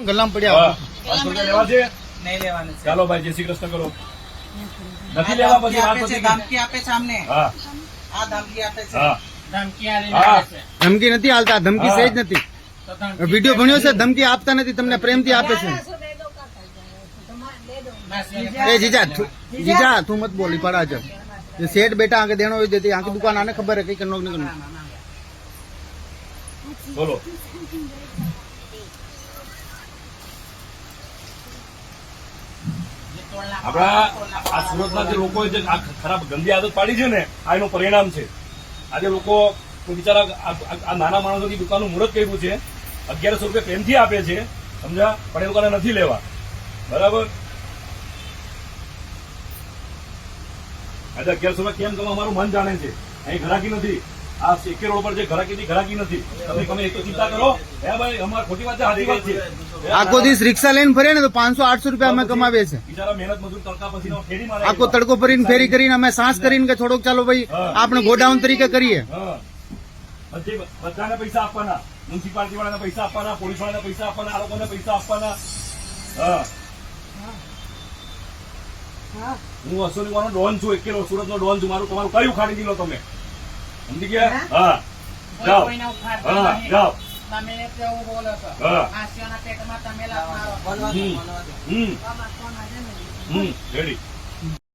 ગલ્લામાં પડ્યા લેવા છે નહીં લેવાનું છે. ચાલો ભાઈ, જય શ્રી કૃષ્ણ કરો. નથી લેવા પછી વાત પછી ધમકી આપે છે અમને. હા આ ધમકી આપે છે. હા ધમકી આલીને હા. આવે છે. ધમકી નથી હાલતા, ધમકી સહેજ નથી. તો ધમકી વિડીયો ભણ્યો છે, ધમકી આપતા નથી, તમને પ્રેમથી આપે છે. ए जीजा जीजा तू मत बोली पड़ा जब ये सेठ बेटा आके देनो देती आके दुकान आने खबर है कहीं करना नहीं करना બોલો. આપણા આ સુરતના જે લોકોએ જે આ ખરાબ ગંદી આદત પાડી છે ને, આ એનું પરિણામ છે. આજે લોકો કોઈ બિચારા આ નાના માણસોની દુકાનનું મુહૂર્ત કર્યું છે, 1100 રૂપિયા પ્રેમથી આપે છે, સમજ્યા, પણ એ લોકોને નથી લેવા. બરાબર. આજે 1100 રૂપિયા કેમ કમાવા મારું મન જાણે છે. અહીં ઘરાકી નથી. આ એકે રોડ પર જે ઘરાકી નથી. તમે એક તો ચિંતા કરો. હે ભાઈ, અમારે ખોટી વાત છે, સાચી વાત છે. आको दिस रिक्शा लेन फरे ने तो 500-800 रुपया અમે કમાવે છે. બિચારા મહેનત મજૂર તડકા પછી ફેરી મારે. આખો તડકો ભરીને ફેરી કરીને અમે સાંસ કરીને કે થોડોક ચાલો ભાઈ આપણે ગોડાઉન તરીકે કરીએ. હા. બધાને પૈસા આપવાના, મ્યુનિસિપાલિટી વાળાને પૈસા આપવાના, પોલીસ વાળાને પૈસા આપવાના, આ લોકોને પૈસા આપવાના. હા, હું અસોની વાનો ડોન છું, એકેલો સુરતનો ડોન છું. મારું તમારું કયું ખાડી દીધો તમે, સમજી ગયા? હા, જાઓ. કોઈને ઉખાડતા હા, નહીં. જાઓ. તમે કેવું બોલો છો? હા. આસિયાના પેટમાં તમે લાત મારો. રેડી.